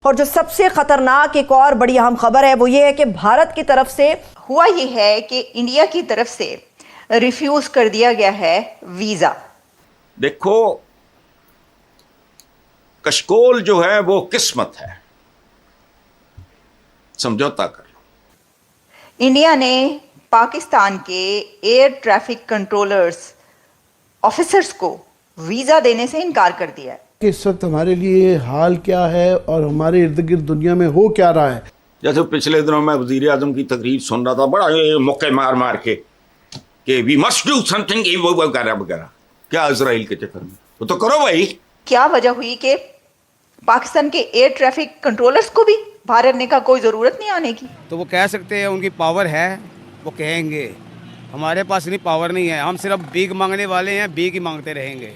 और जो सबसे खतरनाक एक और बड़ी अहम खबर है वो ये है कि भारत की तरफ से हुआ ये है कि इंडिया की तरफ से रिफ्यूज कर दिया गया है वीजा। देखो, कशकोल जो है वो किस्मत है, समझौता कर लो। इंडिया ने पाकिस्तान के एयर ट्रैफिक कंट्रोलर्स ऑफिसर्स को वीजा देने से इनकार कर दिया है। कि इस वक्त हमारे लिए हाल क्या है और हमारे इर्द गिर्द दुनिया में हो क्या रहा है। जैसे पिछले दिनों मैं वजीर आजम की तकरीर सुन रहा था, बड़ा ये मौके मार मार के कि वी मस्ट डू समथिंग वो वगैरह वगैरह। क्या इजराइल के चक्कर में वो तो करो भाई। क्या वजह हुई कि पाकिस्तान के एयर ट्रैफिक कंट्रोलर्स को भी भारत ने कहा कोई ज़रूरत नहीं आने की। तो वो कह सकते हैं, उनकी पावर है, वो कहेंगे। हमारे पास इतनी पावर नहीं है, हम सिर्फ भीख मांगने वाले हैं, भीख ही मांगते रहेंगे।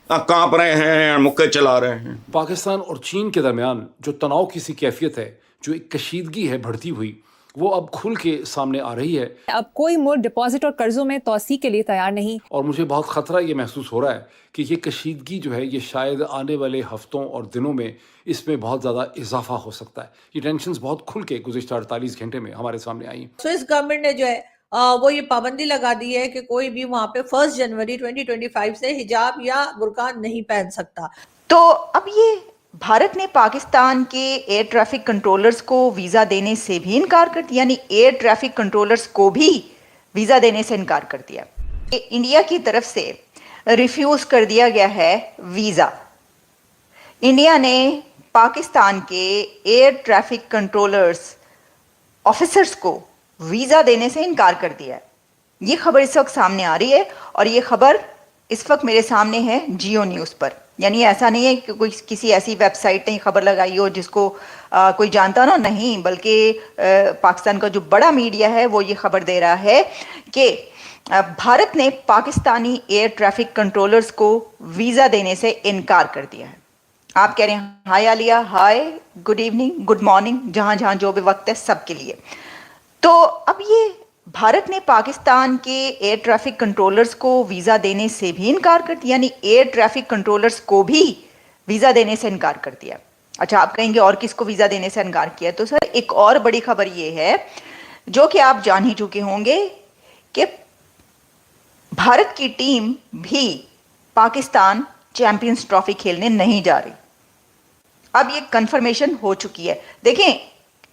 कांप रहे हैं, मुक्के चला रहे हैं। पाकिस्तान और चीन के दरमियान जो तनाव की सी कैफियत है, जो एक कशीदगी है बढ़ती हुई, वो अब खुल के सामने आ रही है। अब कोई मुल्क डिपॉजिट और कर्जों में तोसी के लिए तैयार नहीं। और मुझे बहुत खतरा ये महसूस हो रहा है कि ये कशीदगी जो है ये शायद आने वाले हफ्तों और दिनों में इसमें बहुत ज़्यादा इजाफा हो सकता है। ये टेंशंस बहुत खुल के गुज़िश्ता 48 घंटे में हमारे सामने आई। स्विस गवर्नमेंट ने जो है वो ये पाबंदी लगा दी है कि कोई भी वहां पे 1 जनवरी 2025 से हिजाब या बुर्का नहीं पहन सकता। तो अब ये भारत ने पाकिस्तान के एयर ट्रैफिक कंट्रोलर्स को वीज़ा देने से भी इनकार कर दिया, यानी एयर ट्रैफिक कंट्रोलर्स को भी वीज़ा देने से इनकार कर दिया। इंडिया की तरफ से रिफ्यूज़ कर दिया गया है वीज़ा। इंडिया ने पाकिस्तान के एयर ट्रैफिक कंट्रोलर्स ऑफिसर्स को वीज़ा देने से इनकार कर दिया है। ये खबर इस वक्त सामने आ रही है और ये खबर इस वक्त मेरे सामने है जियो न्यूज़ पर। यानी ऐसा नहीं है कि कोई किसी ऐसी वेबसाइट ने खबर लगाई हो जिसको कोई जानता ना, नहीं, बल्कि पाकिस्तान का जो बड़ा मीडिया है वो ये खबर दे रहा है कि भारत ने पाकिस्तानी एयर ट्रैफिक कंट्रोलर्स को वीज़ा देने से इनकार कर दिया है। आप कह रहे हैं हाय आलिया, हाय, गुड इवनिंग, गुड मॉर्निंग, जहाँ जहाँ जो भी वक्त है सबके लिए। तो अब ये भारत ने पाकिस्तान के एयर ट्रैफिक कंट्रोलर्स को वीज़ा देने से भी इनकार कर दिया, यानी एयर ट्रैफिक कंट्रोलर्स को भी वीज़ा देने से इनकार कर दिया। अच्छा, आप कहेंगे और किसको वीज़ा देने से इनकार किया? तो सर एक और बड़ी खबर ये है जो कि आप जान ही चुके होंगे कि भारत की टीम भी पाकिस्तान चैंपियंस ट्रॉफी खेलने नहीं जा रही। अब ये कंफर्मेशन हो चुकी है। देखें,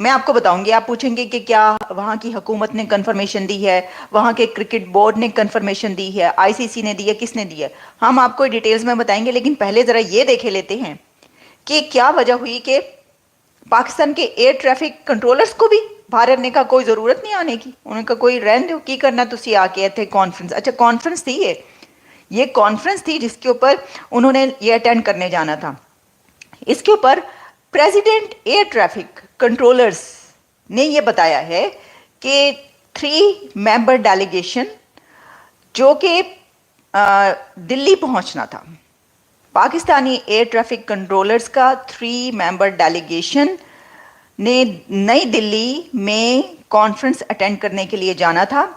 मैं आपको बताऊंगी, आप पूछेंगे कि क्या वहाँ की हुकूमत ने कंफर्मेशन दी है, वहाँ के क्रिकेट बोर्ड ने कंफर्मेशन दी है, आईसीसी ने दी है, किसने दी है? हम आपको डिटेल्स में बताएंगे, लेकिन पहले ज़रा ये देखे लेते हैं कि क्या वजह हुई कि पाकिस्तान के एयर ट्रैफिक कंट्रोलर्स को भी भारत ने कहा कोई ज़रूरत नहीं आने की। उन्होंने कहा कोई रहन दो, की करना तुसी आके थे कॉन्फ्रेंस। अच्छा, कॉन्फ्रेंस थी ये कॉन्फ्रेंस थी जिसके ऊपर उन्होंने ये अटेंड करने जाना था। इसके ऊपर प्रेसिडेंट एयर ट्रैफिक कंट्रोलर्स ने ये बताया है कि 3 मेंबर डेलीगेशन जो कि दिल्ली पहुंचना था, पाकिस्तानी एयर ट्रैफिक कंट्रोलर्स का 3 मेंबर डेलीगेशन ने नई दिल्ली में कॉन्फ्रेंस अटेंड करने के लिए जाना था।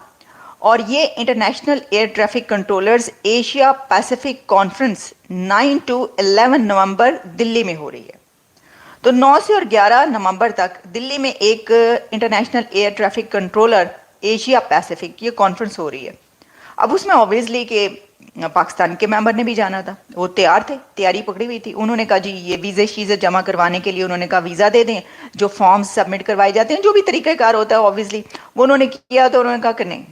और ये international air traffic controllers Asia Pacific conference 9 to 11 नवंबर दिल्ली में हो रही है। तो 9 से और 11 नवंबर तक दिल्ली में एक international air traffic controller Asia Pacific ये कॉन्फ्रेंस हो रही है। अब उसमें ऑब्वियसली कि पाकिस्तान के मेंबर ने भी जाना था, वो तैयार थे, तैयारी पकड़ी हुई थी। उन्होंने कहा जी ये वीज़े शीज़े जमा करवाने के लिए उन्होंने कहा वीज़ा दे दें, जो फॉर्म्स सबमिट करवाए जाते हैं, जो भी तरीक़ाकार होता है ऑब्वियसली वो उन्होंने किया। तो उन्होंने कहा कि नहीं,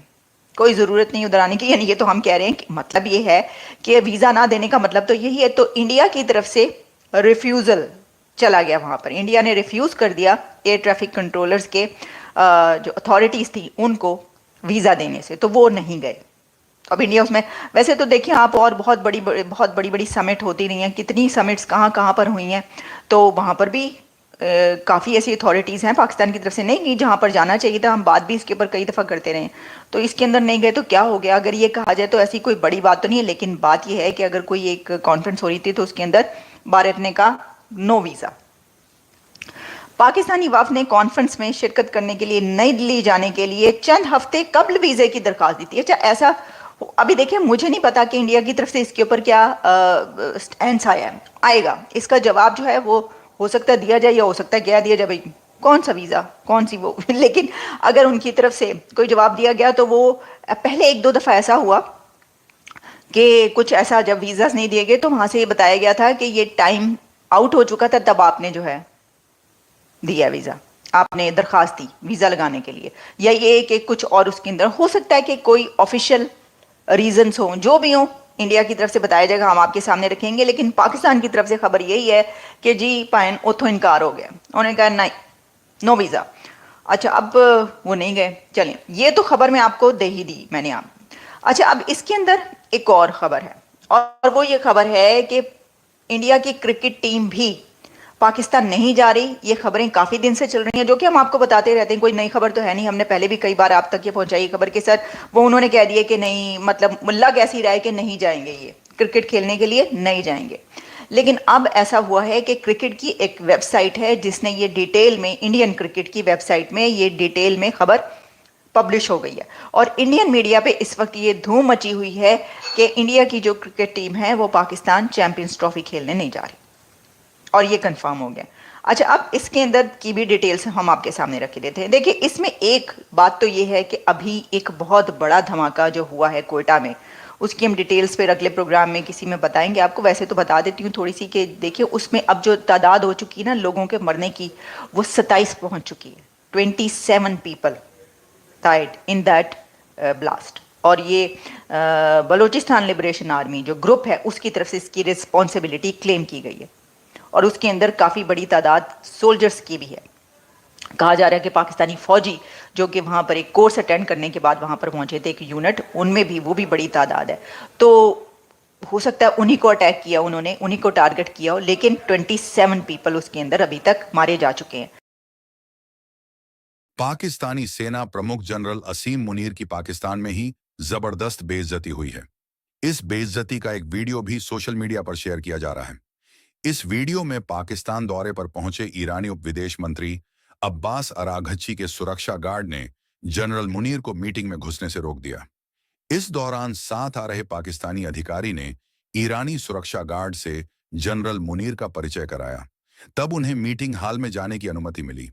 कोई ज़रूरत नहीं उधर आने की। यानी ये तो हम कह रहे हैं कि मतलब ये है कि वीज़ा ना देने का मतलब तो यही है। तो इंडिया की तरफ से रिफ्यूज़ल चला गया वहाँ पर। इंडिया ने रिफ्यूज़ कर दिया एयर ट्रैफिक कंट्रोलर्स के जो अथॉरिटीज़ थी उनको वीज़ा देने से, तो वो नहीं गए। अब इंडिया उसमें, वैसे तो देखिए आप, और बहुत बड़ी बड़ी समिट होती रही हैं, कितनी समिट्स कहाँ कहाँ पर हुई हैं, तो वहाँ पर भी काफ़ी ऐसी अथॉरिटीज़ हैं पाकिस्तान की तरफ से नहीं गई जहाँ पर जाना चाहिए था। हम बात भी इसके ऊपर कई दफ़ा करते रहे, तो इसके अंदर नहीं गए तो क्या हो गया? अगर ये कहा जाए तो ऐसी कोई बड़ी बात तो नहीं है, लेकिन बात यह है कि अगर कोई एक कॉन्फ्रेंस हो रही थी तो उसके अंदर भारत ने कहा नो वीज़ा। पाकिस्तानी वफ़द ने कॉन्फ्रेंस में शिरकत करने के लिए नई दिल्ली जाने के लिए चंद हफ्ते कबल वीज़े की दरख्वास्त दी थी। अच्छा, ऐसा अभी देखिए, मुझे नहीं पता कि इंडिया की तरफ से इसके ऊपर क्या स्टैंड आएगा। इसका जवाब जो है वो हो सकता है दिया जाए या हो सकता है क्या दिया जाए, भाई कौन सा वीज़ा कौन सी वो लेकिन अगर उनकी तरफ से कोई जवाब दिया गया तो वो पहले 1-2 दफ़ा ऐसा हुआ कि कुछ ऐसा जब वीज़ास नहीं दिए गए तो वहाँ से ये बताया गया था कि ये टाइम आउट हो चुका था, तब आपने जो है दिया वीज़ा, आपने दरख्वास्त दी वीज़ा लगाने के लिए, या ये कि कुछ और उसके अंदर हो सकता है कि कोई ऑफिशियल रीजंस हो, जो भी हो इंडिया की तरफ से बताया जाएगा, हम आपके सामने रखेंगे। लेकिन पाकिस्तान की तरफ से खबर यही है कि जी पाइन उतो इनकार हो गया, उन्होंने कहा नहीं, नो वीज़ा। अच्छा, अब वो नहीं गए, चलें, ये तो खबर मैं आपको दे ही दी मैंने आप। अच्छा, अब इसके अंदर एक और ख़बर है, और वो ये खबर है कि इंडिया की क्रिकेट टीम भी पाकिस्तान नहीं जा रही। ये खबरें काफ़ी दिन से चल रही हैं, जो कि हम आपको बताते रहते हैं, कोई नई खबर तो है नहीं, हमने पहले भी कई बार आप तक ये पहुंचाई खबर के सर वो उन्होंने कह दिया कि नहीं, मतलब मुल्ला कैसी रहा है कि नहीं जाएंगे, ये क्रिकेट खेलने के लिए नहीं जाएंगे। लेकिन अब ऐसा हुआ है कि क्रिकेट की एक वेबसाइट है जिसने ये डिटेल में, इंडियन क्रिकेट की वेबसाइट में ये डिटेल में खबर पब्लिश हो गई है, और इंडियन मीडिया पे इस वक्त ये धूम मची हुई है कि इंडिया की जो क्रिकेट टीम है वो पाकिस्तान चैंपियंस ट्रॉफी खेलने नहीं जा रही, और ये कंफर्म हो गया। अच्छा, अब इसके अंदर की भी डिटेल्स हम आपके सामने रख देते हैं। देखिए, इसमें एक बात तो ये है कि अभी एक बहुत बड़ा धमाका जो हुआ है कोयटा में, उसकी हम डिटेल्स फिर अगले प्रोग्राम में किसी में बताएंगे आपको। वैसे तो बता देती हूँ थोड़ी सी कि देखिए, उसमें अब जो तादाद हो चुकी है ना लोगों के मरने की, वो 27 पहुँच चुकी है। 27 people died in that blast, और ये बलूचिस्तान लिबरेशन आर्मी जो ग्रुप है उसकी तरफ से इसकी रिस्पॉन्सिबिलिटी क्लेम की गई है, और उसके अंदर काफ़ी बड़ी तादाद सोल्जर्स की भी है। कहा जा रहा है कि पाकिस्तानी फ़ौजी जो कि वहाँ पर एक कोर्स अटेंड करने के बाद वहाँ पर पहुँचे थे, एक यूनिट, उनमें भी वो भी बड़ी तादाद है। तो हो सकता है उन्हीं को अटैक किया उन्होंने, उन्हीं को टारगेट किया हो, लेकिन 27 पीपल उसके अंदर अभी तक मारे जा चुके हैं। पाकिस्तानी सेना प्रमुख जनरल असीम मुनीर की पाकिस्तान में ही जबरदस्त बेइज्जती हुई है। इस बेइज्जती का एक वीडियो भी सोशल मीडिया पर शेयर किया जा रहा है। इस वीडियो में पाकिस्तान दौरे पर पहुंचे ईरानी उप विदेश मंत्री अब्बास अराघची के सुरक्षा गार्ड ने जनरल मुनीर को मीटिंग में घुसने से रोक दिया। इस दौरान साथ आ रहे पाकिस्तानी अधिकारी ने ईरानी सुरक्षा गार्ड से जनरल मुनीर का परिचय कराया, तब उन्हें मीटिंग हॉल में जाने की अनुमति मिली।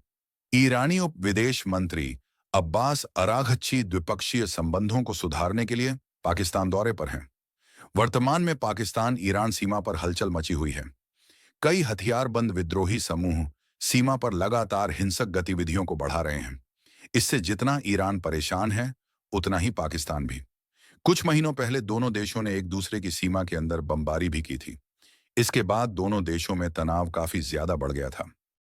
ईरानी उप विदेश मंत्री अब्बास अराघची द्विपक्षीय संबंधों को सुधारने के लिए पाकिस्तान दौरे पर हैं। वर्तमान में पाकिस्तान ईरान सीमा पर हलचल मची हुई है। कई हथियारबंद विद्रोही समूह सीमा पर लगातार हिंसक गतिविधियों को बढ़ा रहे हैं। इससे जितना ईरान परेशान है, उतना ही पाकिस्तान भी। कुछ महीनों पहले दोनों देशों ने एक दूसरे की सीमा के अंदर बमबारी भी की थी। इसके बाद दोनों देशों में तनाव काफी ज्यादा बढ़ गया था।